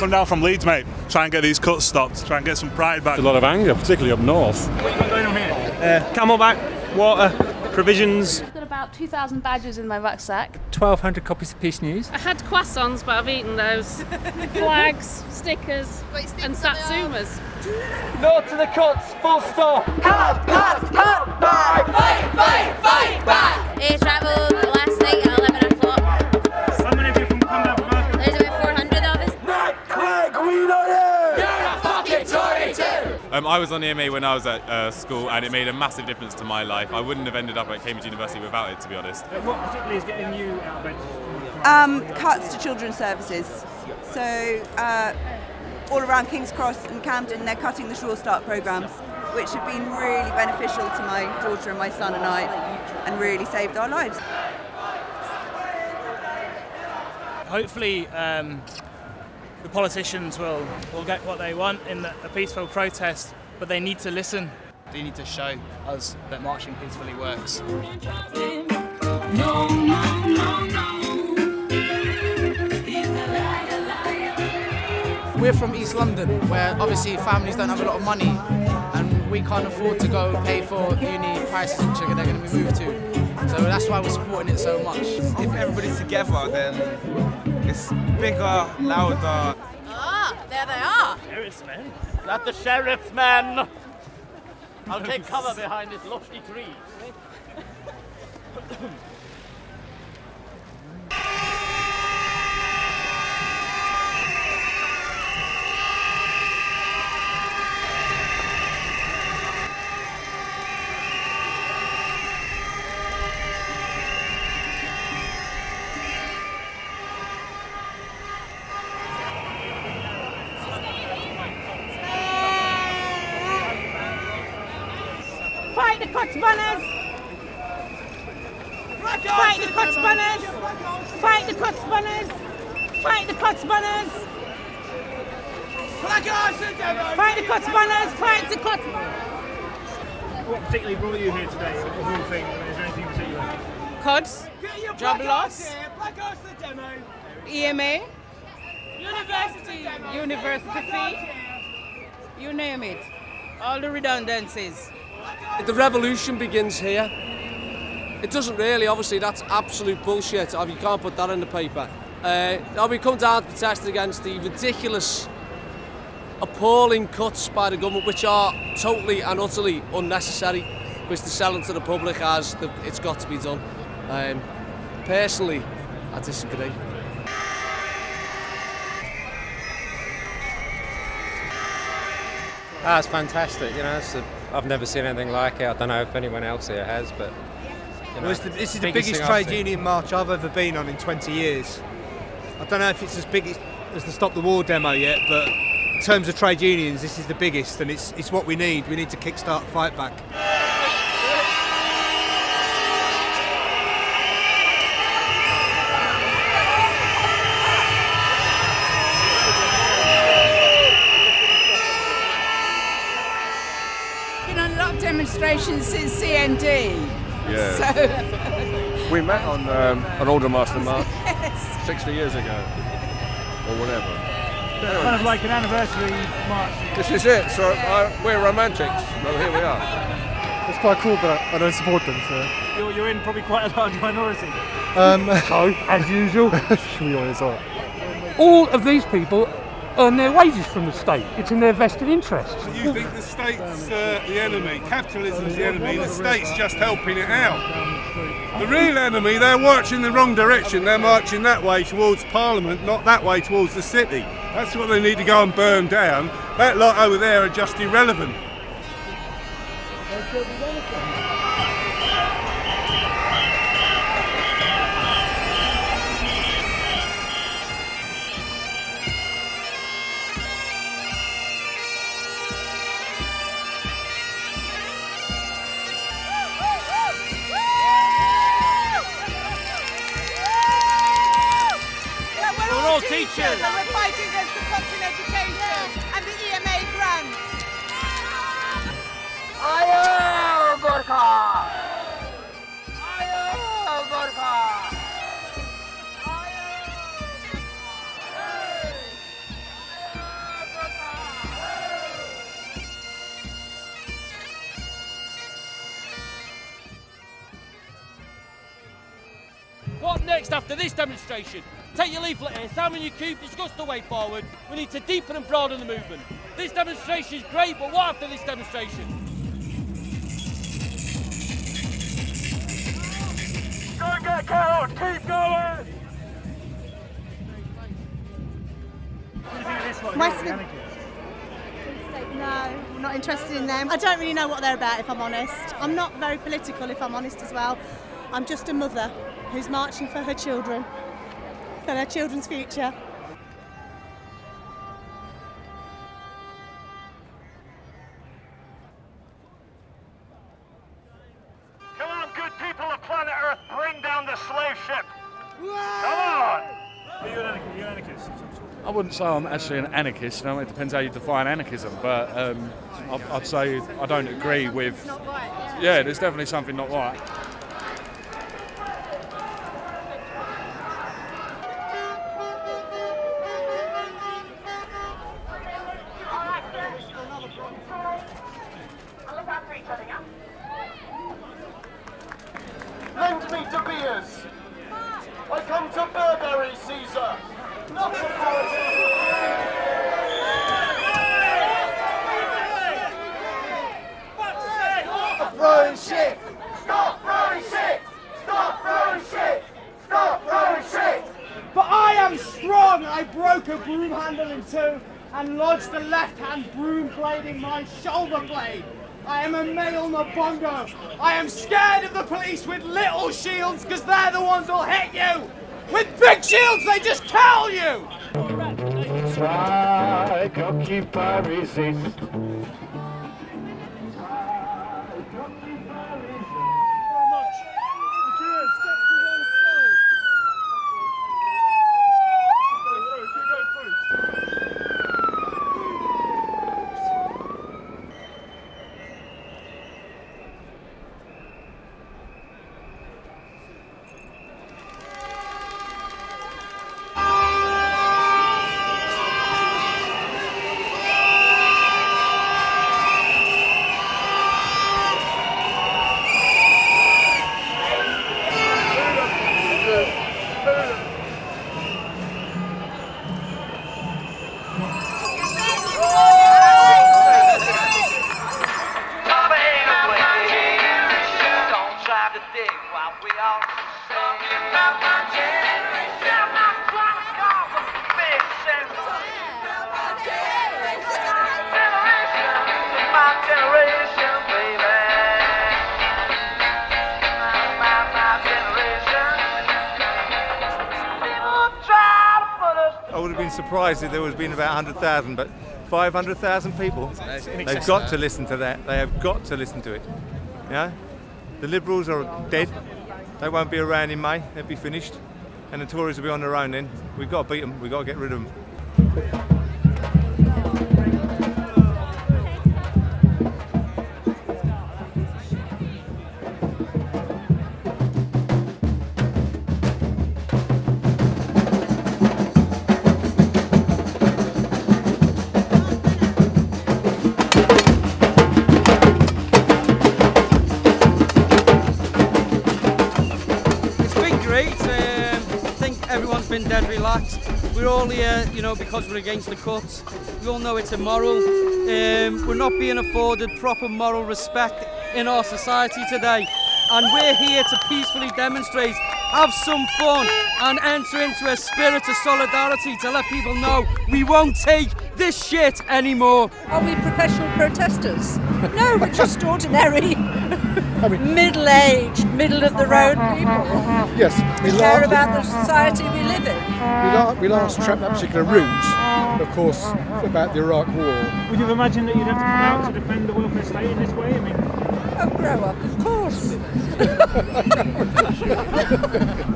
Come down from Leeds, mate. Try and get these cuts stopped. Try and get some pride back. A lot of anger, particularly up north. What have you got going on here? Camelback, water, provisions. I've got about 2,000 badges in my rucksack. 1,200 copies of Peace News. I had croissants, but I've eaten those. Flags, stickers, and satsumas. No to the cuts, full stop. Cut back! Fight back! They travelled last night at 11 o'clock. How many of you from come down from Bath? There's about 400 of us. I was on EMA when I was at school, and it made a massive difference to my life. I wouldn't have ended up at Cambridge University without it, to be honest. What particularly is getting you out of bed? Cuts to children's services. So all around King's Cross and Camden, they're cutting the Sure Start programmes, which have been really beneficial to my daughter and my son and I, and really saved our lives. Hopefully the politicians will get what they want in a peaceful protest, but they need to listen. They need to show us that marching peacefully works. We're from East London, where obviously families don't have a lot of money, and we can't afford to go pay for uni prices which they're going to be moved to. So that's why we're supporting it so much. If everybody's together, then it's bigger, louder. Ah, there they are. Sheriff's men. That's the sheriff's men. I'll take cover behind this lofty tree. Fight the cuts banners! Fight the cuts banners! Fight the cuts banners! Fight the cuts banners! Fight the cuts banners! Fight the cuts banners! What particularly brought you here today? The whole thing. Is there anything in particular? Cuts, job loss, EMA, university fee, you name it. All the redundancies. The revolution begins here. It doesn't really, obviously that's absolute bullshit. You can't put that in the paper. We come down to protest against the ridiculous, appalling cuts by the government, which are totally and utterly unnecessary, which they're selling to the public as it's got to be done. Personally, I disagree. It's fantastic, you know. I've never seen anything like it. I don't know if anyone else here has, but you know, This is the biggest trade union march I've ever been on in 20 years. I don't know if it's as big as the Stop the War demo yet, but in terms of trade unions, this is the biggest, and it's what we need. We need to kickstart Fight Back. Demonstrations since CND. Yeah. So we met on Aldermaster March yes. 60 years ago, or whatever. It's kind of like an anniversary march. This is it. So we're romantics. Well, here we are. It's quite cool, but I don't support them. So You're in probably quite a large minority. So, as usual, should we always are. All of these people earn their wages from the state. It's in their vested interests. You think the state's the enemy, capitalism's the enemy, the state's just helping it out. The real enemy, they're marching in the wrong direction, they're marching that way towards Parliament, not that way towards the city. That's what they need to go and burn down. That lot over there are just irrelevant. Teachers and we're fighting against the cuts in education and the EMA grants. Ayo Gorkha! Ayo Gorkha! What next after this demonstration? Take your leaflet here, Simon your Cube, discuss the way forward. We need to deepen and broaden the movement. This demonstration is great, but what after this demonstration? Go get Carol, keep going! What do you think of this one? Western. No, not interested in them. I don't really know what they're about, if I'm honest. I'm not very political, if I'm honest as well. I'm just a mother who's marching for her children, for their children's future. Come on, good people of planet Earth, bring down the slave ship! Come on! Are you an anarchist? I wouldn't say I'm actually an anarchist. It depends how you define anarchism, but I'd say I don't agree with. Yeah, there's definitely something not right. Lend me De Beers! I come to Burberry, Caesar! Not to Stop throwing shit! Stop throwing shit! Stop throwing shit! Stop throwing shit! But I am strong! I broke a broom handle in two and lodged the left-hand broom blade in my shoulder blade. I am a male Nabongo. I am scared of the police with little shields because they're the ones who'll hit you. With big shields, they just kill you. Strike up, keep I resist. I would have been surprised if there was been about 100,000, but 500,000 people. They've got to listen to that. They have got to listen to it. Yeah, the Liberals are dead. They won't be around in May. They'll be finished, and the Tories will be on their own then. We've got to beat them. We've got to get rid of them. Everyone's been dead relaxed. We're all here, you know, because we're against the cuts. We all know it's immoral. We're not being afforded proper moral respect in our society today. And we're here to peacefully demonstrate, have some fun, and enter into a spirit of solidarity to let people know we won't take this shit anymore. Are we professional protesters? No, we're just ordinary, middle-aged, middle-of-the-road people. Yes, we care about the society we live in. We last tracked that particular route, of course, about the Iraq War. Would you have imagined that you'd have to come out to defend the welfare state in this way? I mean, oh, grow up, of course. You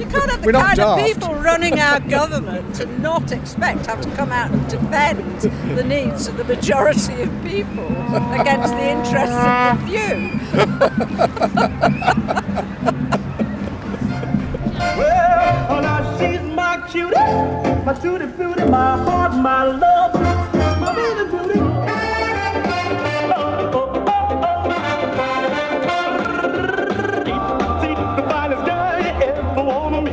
can't have the kind of people running our government and not expect to have to come out and defend the needs of the majority of people against the interests of the few. Well, all I see is my cutie, my tutti frutti, my heart, my love, my baby booty. See, the finest guy ever wanted me.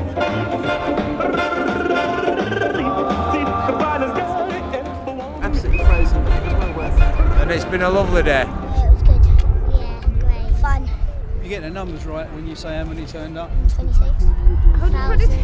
been a lovely day. It was good. Yeah, great. Fun. You get the numbers right when you say how many turned up? 26. 126.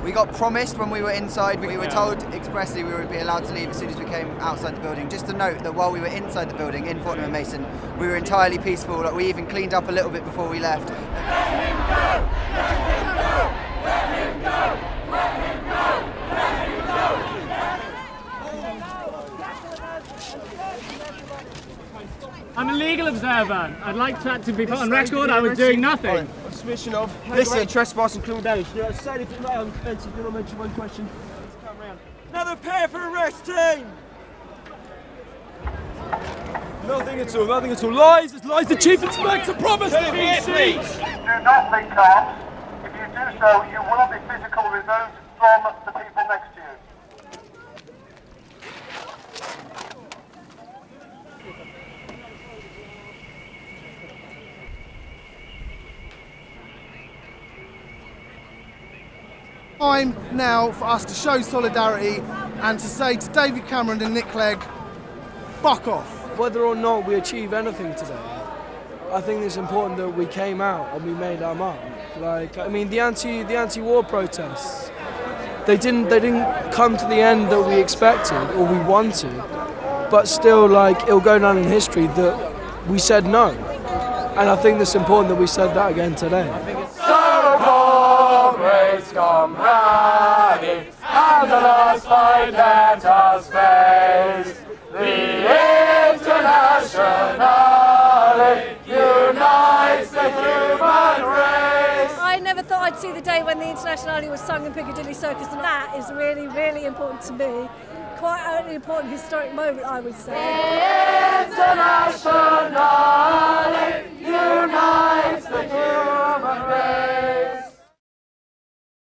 We got promised when we were inside, we were told expressly we would be allowed to leave as soon as we came outside the building. Just to note that while we were inside the building in Fortnum and Mason, we were entirely peaceful. Like, we even cleaned up a little bit before we left. I'm a legal observer. I'd like that to be put on record. I was doing nothing. Suspicion of listen, trespass and criminal damage. You know, say anything right on defence if you want to mention one question. Come round. Another pair for arrest, team! Nothing at all, nothing at all. Lies, it's lies. The Chief Inspector promised them! Please do not link arms. If you do so, you will be physically removed from the people next to you. Time now for us to show solidarity and to say to David Cameron and Nick Clegg, fuck off. Whether or not we achieve anything today, I think it's important that we came out and we made our mark. Like, I mean, the anti-war protests, they didn't come to the end that we expected or we wanted, but still, like, it'll go down in history that we said no. And I think it's important that we said that again today. Comrades, come rallying, and the last fight let us face. The Internationale unites the human race. I never thought I'd see the day when the Internationale was sung in Piccadilly Circus, and that is really, really important to me. Quite an important historic moment, I would say. The Internationale unites the human race.